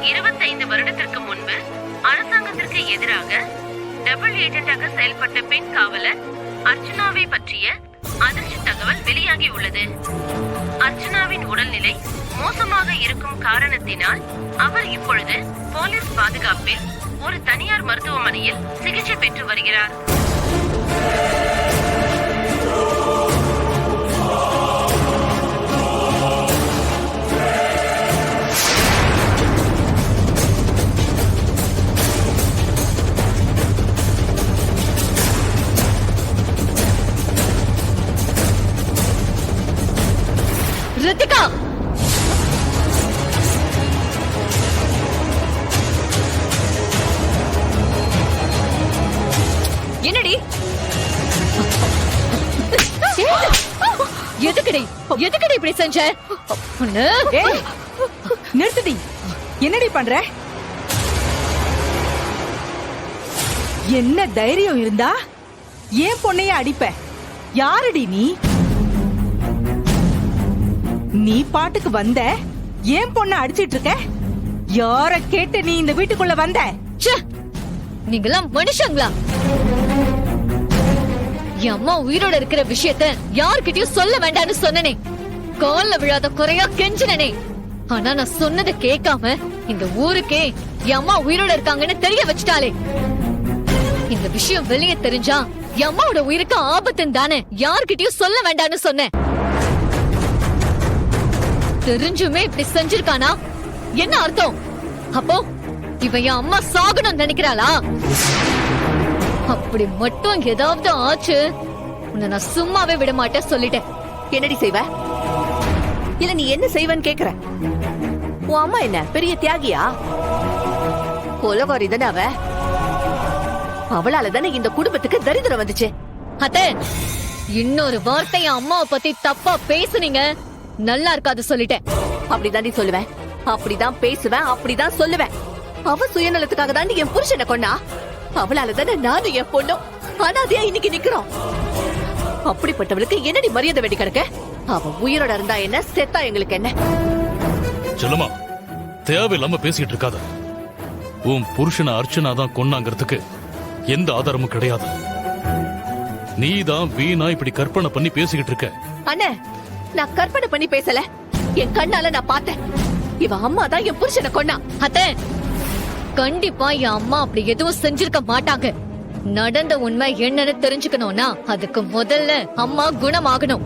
25 வருடத்திற்கு முன்பு அரசாங்கத்திற்கு எதிராக டபுள் ஏஜென்டாக செயல்பட்ட பெண் காவலர் அர்ச்சனாவை பற்றிய அதிர்ச்சி தகவல் வெளியாகி உள்ளது. அர்ச்சனாவின் உடல்நிலை மோசமாக இருக்கும் காரணத்தினால் அவர் இப்பொழுது போலீஸ் பாதுகாப்பில் ஒரு தனியார் மருத்துவமனையில் சிகிச்சை பெற்று வருகிறார். ரித்திகா, என்னடி? எதுக்கடி இப்படி செஞ்ச? நிறுத்துடி. என்னடி பண்ற? என்ன தைரியம் இருந்தா ஏன் பொண்ணைய அடிப்ப? யாரடி நீ? நீ பாட்டுக்கு வந்த, ஏன் பொண்ண அடிச்சிட்டு இருக்க? யார கேட்டு நீ இந்த வீட்டுக்குள்ள வந்த? நீங்களாம் மனுஷங்களா? என் அம்மா உயிரோட இருக்கிற விஷயத்த யார்கிட்டயும் சொல்ல வேண்டாம்னு சொன்னனே. கால்ல விழாத குறையா கெஞ்சினனே. ஆனா நான் சொன்னதை கேட்காம இந்த ஊருக்கே என் அம்மா உயிரோட இருக்காங்கன்னு தெரிய வச்சுட்டாலே. இந்த விஷயம் வெளியே தெரிஞ்சா என் அம்மாவோட உயிருக்கு ஆபத்துன்னு தானே யார்கிட்டயும் சொல்ல வேண்டாம்னு சொன்னேன். தெரிஞ்சுமே இப்படி செஞ்சிருக்கானா? என்ன அர்த்தம்? அப்போ இவன் என் அம்மா சாகணும்னு நினைக்கிறாளா? அப்படி மட்டும் ஏதாவது ஆச்சு, உன்னை நான் சும்மாவே விட மாட்டேன் சொல்லிட்டேன். என்னடி செய்வ? இல்ல நீ என்ன செய்வன்னு கேக்குற? உன் அம்மா என்ன பெரிய தியாகியா? கொலகாரி தானே அவ. அவளால தானே இந்த குடும்பத்துக்கு தரித்திரம் வந்துச்சு. அத்தை, இன்னொரு வார்த்தை என் அம்மாவை பத்தி தப்பா பேசுனீங்க நல்லா இருக்காது சொல்லிட்டேன். அப்படிதான் சொல்லுவேன், அப்படிதான் பேசுவேன், அப்படிதான் சொல்லுவேன். அவ சுயநலத்துக்காக தான் என் புருஷனை கொண்டா. அவளால தானே நானும் என் பொண்ணும் அனாதையா இன்னைக்கு நிக்கிறோம். அப்படிப்பட்டவளுக்கு என்னடி மரியாதை வேண்டி கிடக்க? அவ உயிரோட இருந்தா என்ன, செத்தா எங்களுக்கு என்ன? செல்லம்மா, தேவையில்லாம பேசிட்டு இருக்காத. உன் புருஷனை அர்ச்சனா தான் கொன்னாங்கிறதுக்கு எந்த ஆதாரமும் கிடையாது. நீதான் வீணா இப்படி கற்பனை பண்ணி பேசிக்கிட்டு இருக்க. அண்ணே, நான் கற்பனை பண்ணி பேசல. என் கண்ணால நான் பார்த்தேன். இவ அம்மா தான் என் புருஷனை கொன்னா. அத்தை, கண்டிப்பா என் அம்மா அப்படி எதுவும் செஞ்சிருக்க மாட்டாங்க. நடந்த உண்மை என்னன்னு தெரிஞ்சுக்கணும்னா அதுக்கு முதல்ல அம்மா குணமாகணும்.